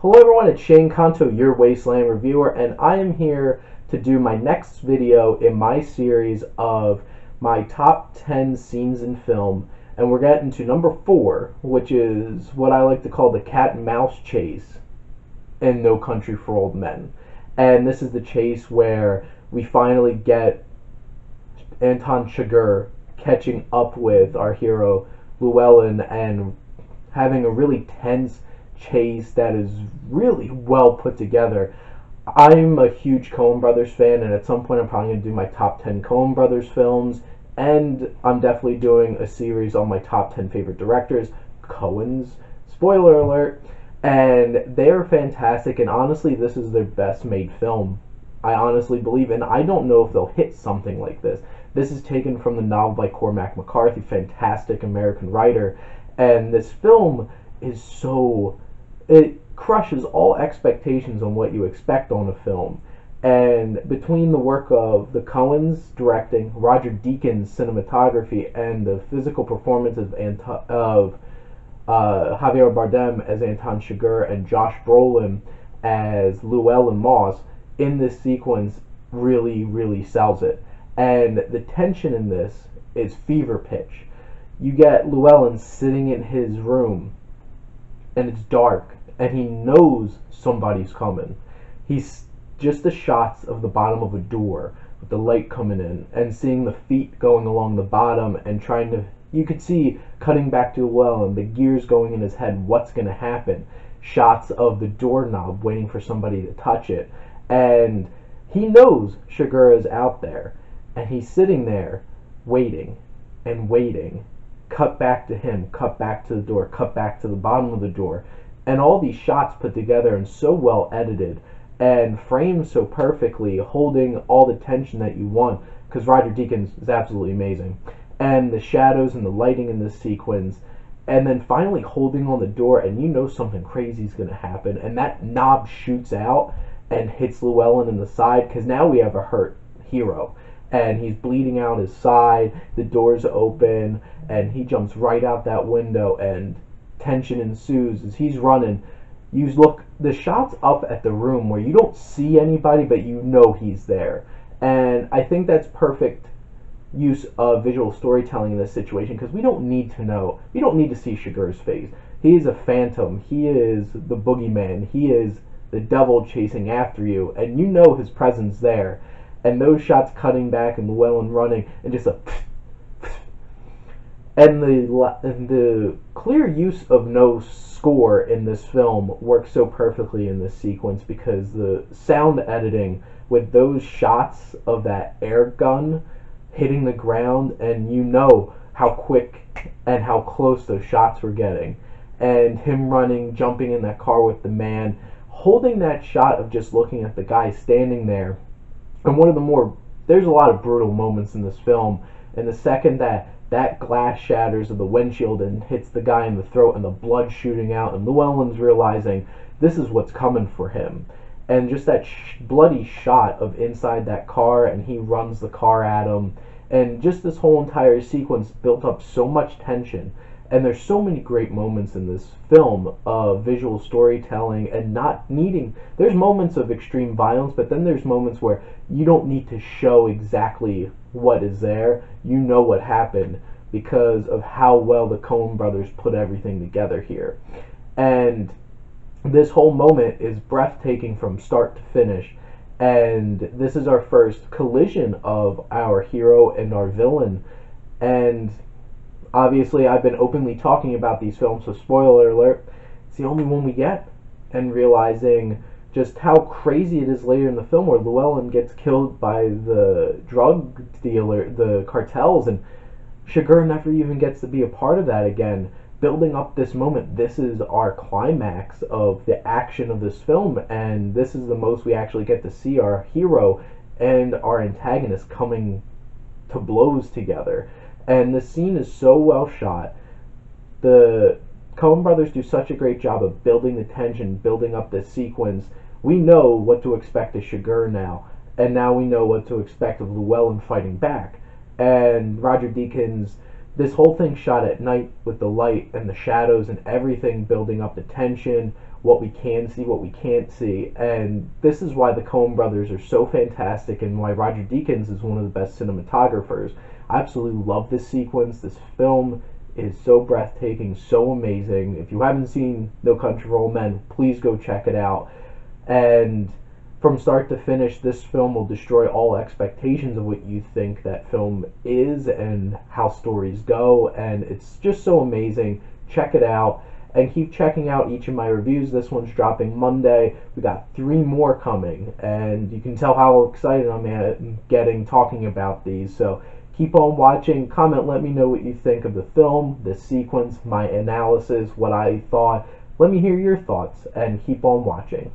Hello everyone, it's Shane Kanto, your Wasteland reviewer, and I am here to do my next video in my series of my top 10 scenes in film, and we're getting to number 4, which is what I like to call the cat and mouse chase in No Country for Old Men. And this is the chase where we finally get Anton Chigurh catching up with our hero Llewellyn and having a really tense chase that is really well put together. I'm a huge Coen Brothers fan, and at some point I'm probably going to do my top 10 Coen Brothers films, and I'm definitely doing a series on my top 10 favorite directors, Coens, spoiler alert, and they're fantastic, and honestly this is their best made film, I honestly believe, and I don't know if they'll hit something like this. This is taken from the novel by Cormac McCarthy, fantastic American writer, and this film is it crushes all expectations on what you expect on a film. And between the work of the Coens directing, Roger Deakins cinematography, and the physical performances of Javier Bardem as Anton Chigurh and Josh Brolin as Llewellyn Moss in this sequence really sells it. And the tension in this is fever pitch. You get Llewellyn sitting in his room and it's dark and he knows somebody's coming. He's just the shots of the bottom of a door with the light coming in and seeing the feet going along the bottom and trying to, you could see cutting back to Llewellyn, the gears going in his head, what's going to happen. Shots of the doorknob waiting for somebody to touch it. And he knows Chigurh is out there and he's sitting there waiting and waiting. Cut back to him, cut back to the door, cut back to the bottom of the door, and all these shots put together and so well edited and framed so perfectly, holding all the tension that you want, because Roger Deakins is absolutely amazing. And the shadows and the lighting in this sequence, and then finally holding on the door, and you know something crazy is going to happen, and that knob shoots out and hits Llewellyn in the side, because now we have a hurt hero. And he's bleeding out his side, the door's open, and he jumps right out that window, and tension ensues as he's running. You look, the shot's up at the room where you don't see anybody, but you know he's there. And I think that's perfect use of visual storytelling in this situation, because we don't need to know, we don't need to see Chigurh's face. He is a phantom, he is the boogeyman, he is the devil chasing after you, and you know his presence there. And those shots cutting back and Llewellyn running and just a and the clear use of no score in this film works so perfectly in this sequence, because the sound editing with those shots of that air gun hitting the ground, and you know how quick and how close those shots were getting, and him running, jumping in that car with the man, holding that shot of just looking at the guy standing there. And there's a lot of brutal moments in this film, and the second that glass shatters of the windshield and hits the guy in the throat and the blood shooting out, and Llewellyn's realizing this is what's coming for him. And just that bloody shot of inside that car, and he runs the car at him, and just this whole entire sequence built up so much tension. And there's so many great moments in this film of visual storytelling and not needing, there's moments of extreme violence, but then there's moments where you don't need to show exactly what is there. You know what happened because of how well the Coen brothers put everything together here. And this whole moment is breathtaking from start to finish. And this is our first collision of our hero and our villain. And obviously, I've been openly talking about these films, so spoiler alert, it's the only one we get. And realizing just how crazy it is later in the film where Llewellyn gets killed by the drug dealer, the cartels, and Chigurh never even gets to be a part of that again. Building up this moment, this is our climax of the action of this film, and this is the most we actually get to see our hero and our antagonist coming to blows together. And the scene is so well shot. The Coen brothers do such a great job of building the tension, building up this sequence. We know what to expect of Chigurh now, and now we know what to expect of Llewellyn fighting back. And Roger Deakins this whole thing shot at night with the light and the shadows and everything building up the tension, what we can see, what we can't see. And this is why the Coen brothers are so fantastic and why Roger Deakins is one of the best cinematographers. I absolutely love this sequence. This film is so breathtaking, so amazing. If you haven't seen No Country for Old Men, please go check it out. And from start to finish, this film will destroy all expectations of what you think that film is and how stories go, and it's just so amazing. Check it out, and keep checking out each of my reviews. This one's dropping Monday. We got 3 more coming, and you can tell how excited I'm getting talking about these. So keep on watching, comment, let me know what you think of the film, the sequence, my analysis, what I thought. Let me hear your thoughts, and keep on watching.